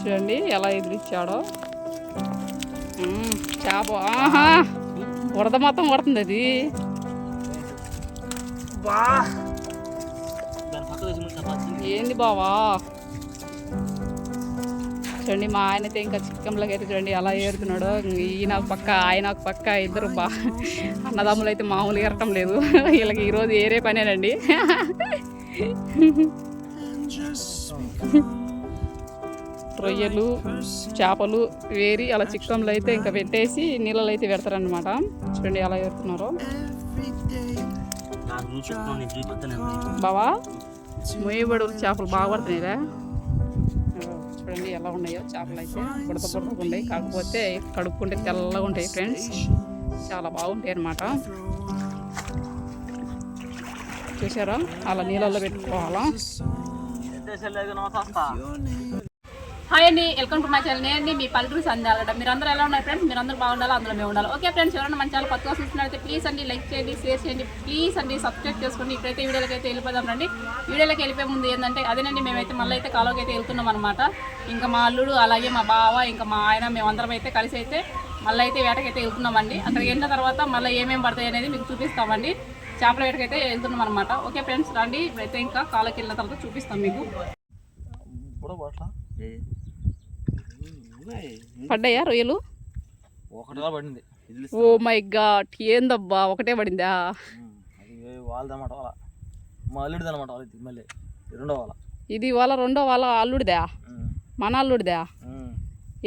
చూడండి ఎలా ఎదిరిచ్చాడో. చేప ఆహా వరద మొత్తం కొడుతుంది అది. ఏంది బావా. చూడండి మా ఆయనైతే ఇంకా చిక్కంలోకి అయితే చూడండి ఎలా ఏరుతున్నాడో. ఈయన ఒక పక్క ఆయన ఒక పక్క ఇద్దరు అన్నదమ్ములు అయితే మామూలు ఏరటం లేదు. వీళ్ళకి ఈరోజు ఏరే పనేనండి. రొయ్యలు చేపలు వేరి అలా చిక్కంలో అయితే ఇంకా పెట్టేసి నీళ్ళలో అయితే పెడతారనమాట. చూడండి ఎలా ఏరుతున్నారో. బావా మొయ్యబడులు చేపలు బాగా పడుతున్నాయిరా. చూడండి ఎలా ఉన్నాయో చేపలు అయితే బుడత బుడతగా ఉన్నాయి. కాకపోతే కడుక్కుంటే తెల్లగా ఉంటాయి ఫ్రెండ్స్. చాలా బాగుంటాయి అన్నమాట. చూసారా అలా నీళ్ళల్లో పెట్టుకోవాలా. హాయ్ అండి, వెల్కమ్ టు మై ఛానల్. నేను మీ పల్లెటూరు సంధ్యాలట. మీరందరూ ఎలా ఉన్నారు ఫ్రెండ్స్? మీరందరూ బాగుండాలి, అందులో మేము ఉండాలి. ఓకే ఫ్రెండ్స్, ఎవరైనా మన ఛానల్ కొత్తగా చూస్తున్నట్లయితే ప్లీజ్ అండి లైక్ చేయండి, షేర్ చేయండి, ప్లీజ్ అండి సబ్స్క్రైబ్ చేసుకోండి. ఇప్పుడైతే వీడియోలోకి అయితే వెళ్ళిపోదాం రండి. వీడియోలోకి వెళ్ళిపోయే ముందు ఏంటంటే అదేనండి, మేమైతే మళ్ళీ అయితే కాలువకి అయితే వెళ్తున్నాం అనమాట. ఇంకా మా అల్లుడు అలాగే మా బావ ఇంకా మా ఆయన మేమందరం అయితే కలిసి అయితే మళ్ళీ అయితే వేటకైతే వెళ్తున్నామండి. అక్కడికి వెళ్ళిన తర్వాత మళ్ళీ ఏమేమి పడతాయి అనేది మీకు చూపిస్తామండి. చేపల వేటకైతే వెళ్తున్నాం అనమాట. ఓకే ఫ్రెండ్స్ రండి, ఇప్పుడైతే ఇంకా కాలువకి వెళ్ళిన తర్వాత చూపిస్తాం మీకు. పడ్డాయా రొయ్యలు? ఒకటే పడింది. ఓ మై గాడ్, ఏందబ్బా ఒకటే పడిందా? వాళ్ళదన్నమాట, వాళ్ళ మా అల్లుడిది అనమాట. వాళ్ళది మళ్ళీ రెండో వాళ్ళ. ఇది వాళ్ళ రెండో వాళ్ళ అల్లుడిదా? మన అల్లుడిదా?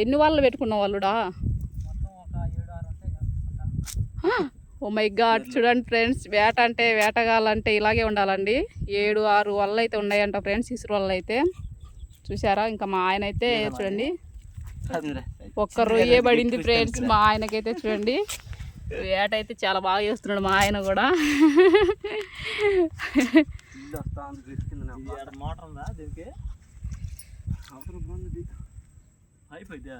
ఎన్ని వాళ్ళు పెట్టుకున్నావు అల్లుడా? ఓ మై గాడ్, చూడండి ఫ్రెండ్స్, వేట అంటే వేటగాళ్ళంటే ఇలాగే ఉండాలండి. 7-6 వల్ల అయితే ఉన్నాయంట ఫ్రెండ్స్, ఇసురు వల్ల అయితే. చూసారా ఇంకా మా ఆయన అయితే చూడండి ఒక్క రొయ్యే పడింది ఫ్రెండ్స్. మా ఆయనకైతే చూడండి వేట అయితే చాలా బాగా చేస్తున్నాడు మా ఆయన కూడా. మోటార్ ఉందా దీనికి? అయిపోయిందా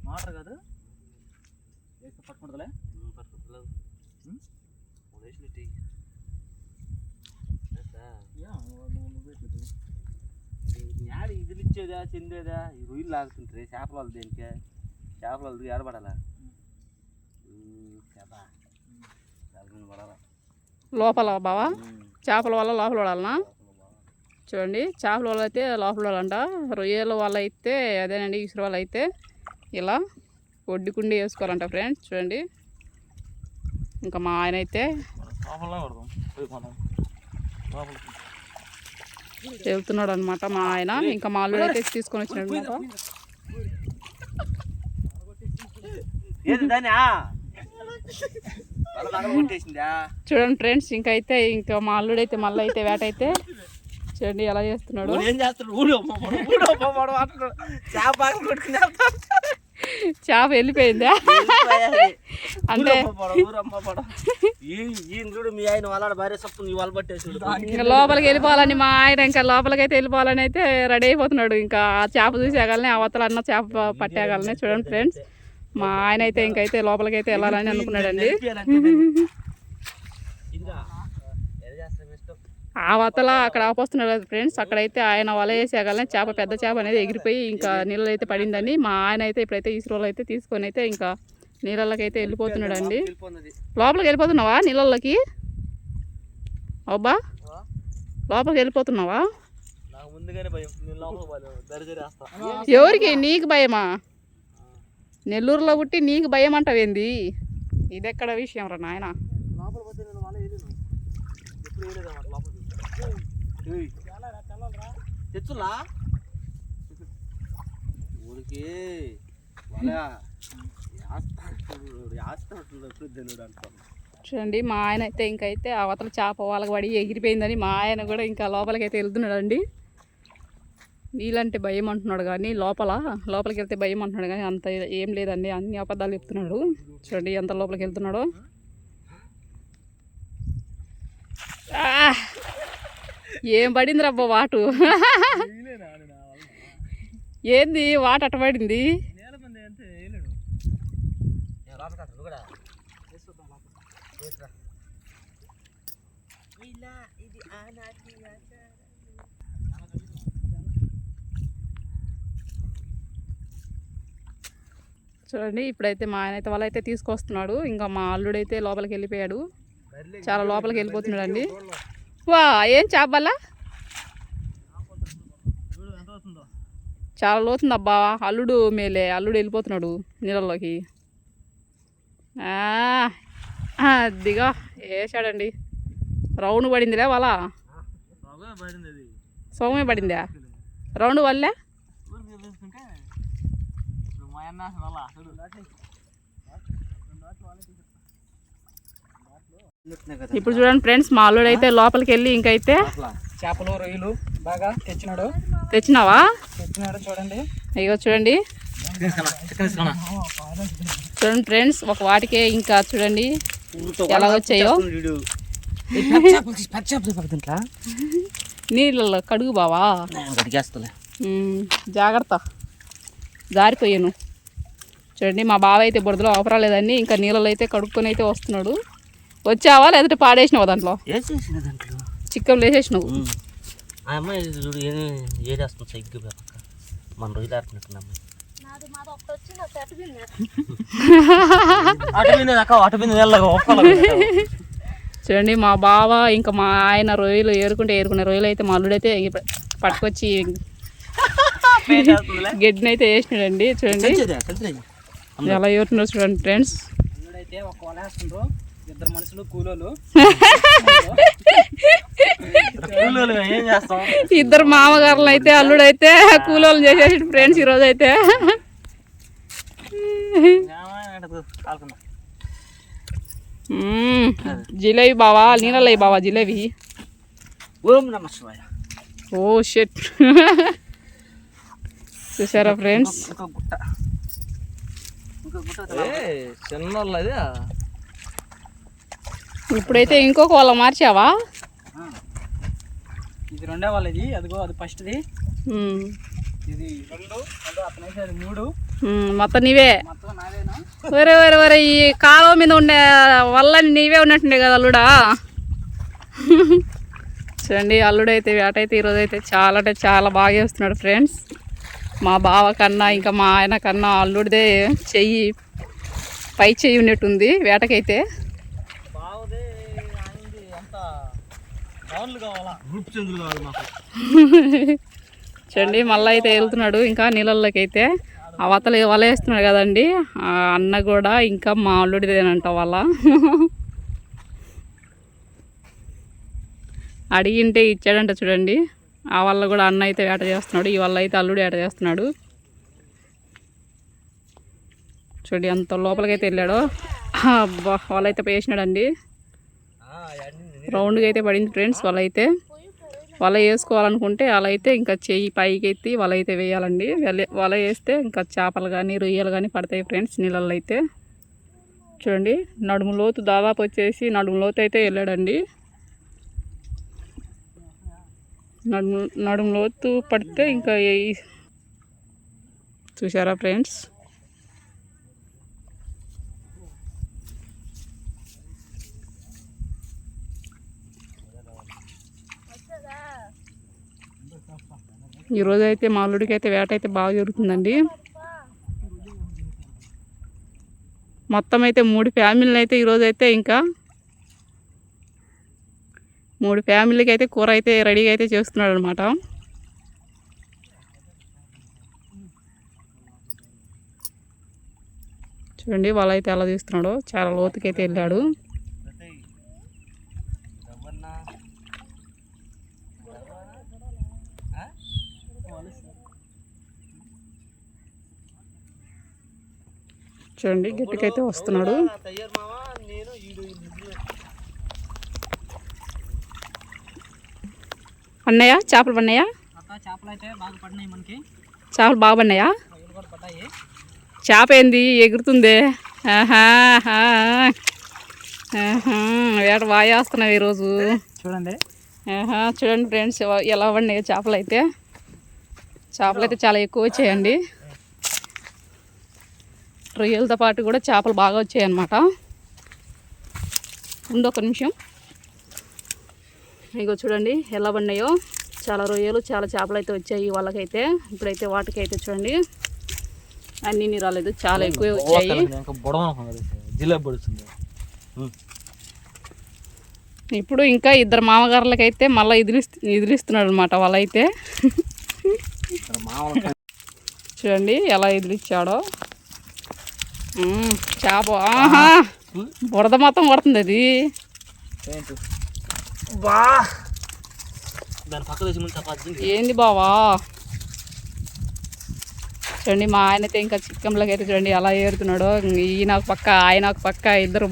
మోటార్ కాదు పట్టుకుంటుందిలే. యాడ ఇదిలు ఇచ్చేదా చెందేదా? ఈ రొయ్యలు లాగుతుంటారు చేపల వాళ్ళు. దేనికే చేపల వాళ్ళు ఏడబడాలా? లోపల బావా చేపల వల్ల లోపల పడాలనా? చూడండి చేపల వల్ల అయితే లోపల పడాలంట. రొయ్యల వల్ల అయితే అదేనండి, ఇసురు వల్ల అయితే ఇలా ఒడ్డుకుండి వేసుకోవాలంట ఫ్రెండ్స్. చూడండి ఇంకా మా ఆయన అయితే వెళ్తున్నాడు అనమాట మా ఆయన. ఇంకా మా అల్లుడు అయితే తీసుకొని వచ్చినాడు అనమాట. చూడండి ఫ్రెండ్స్ ఇంకైతే ఇంకా మా అల్లుడు అయితే మళ్ళీ అయితే వేట అయితే చూడండి ఎలా చేస్తున్నాడు. చేప వెళ్ళిపోయిందా? అంటే లోపలికి వెళ్ళిపోవాలని మా ఆయన ఇంకా లోపలికైతే వెళ్ళిపోవాలని అయితే రెడీ అయిపోతున్నాడు. ఇంకా ఆ చేప చూసేగాలని అవతల అన్న చేప పట్టేగాలని. చూడండి ఫ్రెండ్స్ మా ఆయన అయితే ఇంకైతే లోపలికైతే వెళ్ళాలని అనుకున్నాడండి. ఆ వతల అక్కడ ఆపొస్తున్నాడు ఫ్రెండ్స్. అక్కడైతే ఆయన వల వేసేగాలని చేప పెద్ద చేప అనేది ఎగిరిపోయి ఇంకా నీళ్ళలో అయితే పడిందని మా ఆయన అయితే ఇప్పుడైతే ఇసురోలు అయితే తీసుకొని అయితే ఇంకా నీళ్ళకి అయితే వెళ్ళిపోతున్నాడు అండి. లోపలికి వెళ్ళిపోతున్నావా నీళ్ళకి? అబ్బా లోపలికి వెళ్ళిపోతున్నావా? ఎవరికి? నీకు భయమా? నెల్లూరులో పుట్టి నీకు భయం అంటావేంది? ఇదెక్కడ విషయం రా నాయన. తెచ్చులా ఊరికి చూడండి మా ఆయన అయితే ఇంకైతే అవతల చేప వాళ్ళకి పడి ఎగిరిపోయిందని మా ఆయన కూడా ఇంకా లోపలికైతే వెళ్తున్నాడు అండి. నీళ్ళంటే భయం అంటున్నాడు కానీ లోపలికి వెళ్తే భయం అంటున్నాడు కానీ అంత ఏం లేదండి, అన్ని అబద్ధాలు చెప్తున్నాడు. చూడండి ఎంత లోపలికి వెళ్తున్నాడో. ఏం పడింది రబ్బా వాటు? ఏంది వాట అట్ట పడింది? చూడండి ఇప్పుడైతే మా ఆయన అయితే వాళ్ళైతే తీసుకొస్తున్నాడు. ఇంకా మా అల్లుడైతే లోపలికి వెళ్ళిపోయాడు. చాలా లోపలికి వెళ్ళిపోతున్నాడు అండి. వా ఏం చేపల చాలా లోతుంది అబ్బా. అల్లుడు మేలే, అల్లుడు వెళ్ళిపోతున్నాడు నీళ్ళలోకి. అదిగా వేసాడండి. రౌండ్ పడిందిలే వాళ్ళ సోమే పడిందా రౌండ్ వల్లే. ఇప్పుడు చూడండి ఫ్రెండ్స్, మా అల్లుడు అయితే లోపలికి వెళ్ళి ఇంకైతే చేపలు రొయ్యలు బాగా తెచ్చినావా? చూడండి. అయ్యో చూడండి చూడండి ఫ్రెండ్స్, ఒక వాటికే ఇంకా చూడండి ఎలా వచ్చాయో. నీళ్ళలో కడుగు బావా, జాగ్రత్త జారిపోయాను. చూడండి మా బావ అయితే బురదలో అవపరాలేదండి. ఇంకా నీళ్ళలో అయితే కడుక్కొని అయితే వస్తున్నాడు. వచ్చావా లేదంటే పాడేసినావా? దాంట్లో చిక్కలు వేసేసినావు. చూడండి మా బావ ఇంకా మా ఆయన రొయ్యలు ఏరుకునే రొయ్యలు అయితే మా అల్లుడైతే పట్టుకొచ్చి గడ్డిని అయితే వేసినాడండి. చూడండి ఎలా ఏరుతున్నారు చూడండి ఫ్రెండ్స్. అల్లుడైతే ఒక వల వేస్తుండ్రు, ఇద్దరు మనుషులు కూలోలు. ఇద్దరు మామగారులు అయితే అల్లుడైతే కూలోలు చేసేసి ఫ్రెండ్స్ ఈరోజు అయితే. జిలేబీ బావా, నీళ్ళలో బావా జిలేబీ. ఓ షెట్. చూసారా ఫ్రెండ్స్, ఇప్పుడైతే ఇంకొక వాళ్ళ మార్చావా? ఇది రెండో వాళ్ళది, అదిగో అది ఫస్ట్ది. ఇది 2, అతనైతే అది 3. మొత్తం నీవే. మొత్తం నావేనా? ఒరే ఒరే ఒరే, ఈ కాలువ మీద ఉండే వల్ల నీవే ఉన్నట్టుండే కదా అల్లుడా. చూడండి అల్లుడైతే వేట అయితే ఈరోజు అయితే చాలా అంటే చాలా బాగా చేస్తున్నాడు ఫ్రెండ్స్. మా బావ కన్నా ఇంకా మా ఆయన కన్నా అల్లుడిదే పై చెయ్యి ఉన్నట్టుంది వేటకైతే. చూడండి మళ్ళీ అయితే వెళ్తున్నాడు ఇంకా నీళ్ళల్లోకి అయితే. ఆ వతలు వల వేస్తున్నాడు కదండి ఆ అన్న కూడా ఇంకా మా అల్లుడిదేనంట వాళ్ళ. అడిగింటే ఇచ్చాడంట చూడండి. ఆ వల్ల కూడా అన్న అయితే వేట చేస్తున్నాడు, ఈ వల్ల అయితే అల్లుడు వేట చేస్తున్నాడు. చూడండి అంత లోపలికైతే వెళ్ళాడు. అబ్బా వాళ్ళైతే వేసినాడండి. రౌండ్గా అయితే పడింది ఫ్రెండ్స్. వాళ్ళైతే వల వేసుకోవాలనుకుంటే అలా అయితే ఇంకా చెయ్యి పైకి ఎత్తి వల అయితే వేయాలండి. వల వేస్తే ఇంకా చేపలు కానీ రొయ్యలు కానీ పడతాయి ఫ్రెండ్స్ నీళ్ళల్లో అయితే. చూడండి నడుము లోతు దాదాపు వచ్చేసి నడుము లోతు అయితే వెళ్ళాడండి. నడుము లోతు పడితే ఇంకా చూసారా ఫ్రెండ్స్. ఈరోజు అయితే మా అల్లుడికి అయితే వేట అయితే బాగా జరుగుతుందండి. మొత్తం అయితే 3 ఫ్యామిలీలు అయితే ఈరోజు అయితే ఇంకా 3 ఫ్యామిలీకి అయితే కూర అయితే రెడీగా అయితే చేస్తున్నాడు అనమాట. చూడండి వాళ్ళైతే ఎలా తీస్తున్నాడో, చాలా లోతుకైతే వెళ్ళాడు. చూడండి గట్టికైతే వస్తున్నాడు. అన్నయ్య చేపలు పడినాయా? చేపలు అయితే బాగా పడినాయి మనకి. చేపలు బాగా పడినాయా? పడ్డాయి. చేప ఏంది ఎగురుతుంది? వేట బాగా వేస్తున్నావు ఈరోజు. చూడండి చూడండి ఫ్రెండ్స్ ఎలా పడినాయి చేపలు అయితే. చేపలు అయితే చాలా ఎక్కువ వచ్చాయండి. రొయ్యలతో పాటు కూడా చేపలు బాగా వచ్చాయి అన్నమాట. ఒక నిమిషం. ఇగో చూడండి ఎలా పడినాయో. చాలా రొయ్యలు చాలా చేపలు అయితే వచ్చాయి వాళ్ళకైతే. ఇప్పుడైతే వాటికైతే చూడండి అన్నీ రాలేదు, చాలా ఎక్కువ వచ్చాయి. ఇంకా బుడవ జిలేబీ పడుతుంది. ఇప్పుడు ఇంకా ఇద్దరు మామగారులకైతే మళ్ళీ ఎదిరిస్తున్నాడు అనమాట వాళ్ళైతే. చూడండి ఎలా ఎదిరిచ్చాడో చేప. ఆహా, బురద మొత్తం కొడుతుంది అది. ఏంది బావా? చూడండి మా ఆయనైతే ఇంకా చిక్కంలోకి అయితే చూడండి ఎలా ఏరుతున్నాడో. ఈయన ఒక పక్క ఆయన ఒక పక్క, ఇద్దరు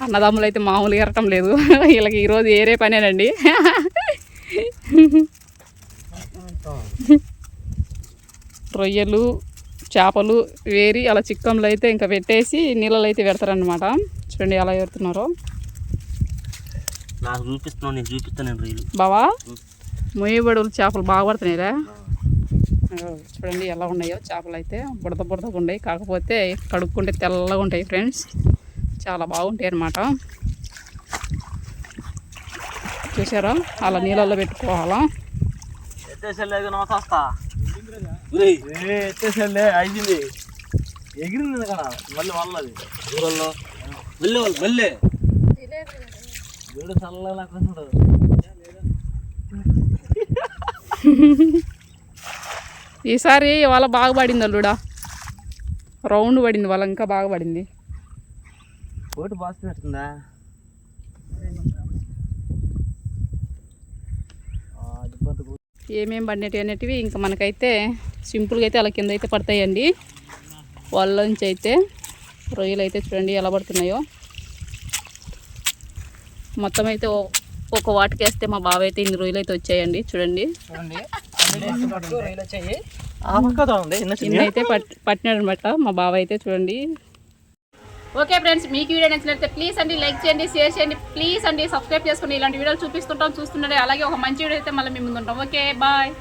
అన్నదమ్ములు అయితే మామూలుగా ఏరటం లేదు. వీళ్ళకి ఈరోజు ఏరే పనేనండి. రొయ్యలు చేపలు వేరి అలా చిక్కంలో అయితే ఇంకా పెట్టేసి నీళ్ళలో అయితే పెడతారనమాట. చూడండి ఎలా ఏరుతున్నారో. నాకు చూపిస్తున్నావు, నేను చూపిస్తాను రొయ్యలు. బావా మొయ్యబడులు చేపలు బాగా పడుతున్నాయిరా. చూడండి ఎలా ఉన్నాయో చేపలు అయితే. బుడత బుడతగా ఉన్నాయి, కాకపోతే కడుక్కుంటే తెల్లగా ఉంటాయి ఫ్రెండ్స్. చాలా బాగుంటాయి అన్నమాట. చూసారా అలా నీళ్ళల్లో పెట్టుకోవాలా. అయిపోయింది, ఎగిరింది కదా మళ్ళీ వాళ్ళది ఊరల్లో మళ్ళీ వీడు చల్లగా ఈసారి వాళ్ళ బాగా పడింది అల్లుడా, రౌండ్ పడింది వాళ్ళ, ఇంకా బాగా పడింది. కోటి బాస్తున్నట్టుందా? ఏమేమి పడినవి అనేటివి ఇంకా మనకైతే సింపుల్గా అయితే అలా కింద అయితే పడతాయండి. వాళ్ళలోంచి అయితే రొయ్యలు అయితే చూడండి ఎలా పడుతున్నాయో. మొత్తం అయితే ఒక వాటికేస్తే మా బావ అయితే ఇన్ని రొయ్యలు అయితే వచ్చాయండి. చూడండి ఇన్నైతే పట్టినాడు అనమాట మా బావ అయితే. చూడండి. ఓకే ఫ్రెండ్స్, మీకు వీడియో నచ్చినట్లయితే ప్లీజ్ అండి లైక్ చేయండి, షేర్ చేయండి, ప్లీజ్ అండి సబ్స్క్రైబ్ చేసుకుని ఇలాంటి వీడియోలు చూపిస్తుంటాం, చూస్తుండే. అలాగే ఒక మంచి వీడియో అయితే మళ్ళీ మేము ముందుంటాం. Okay bye.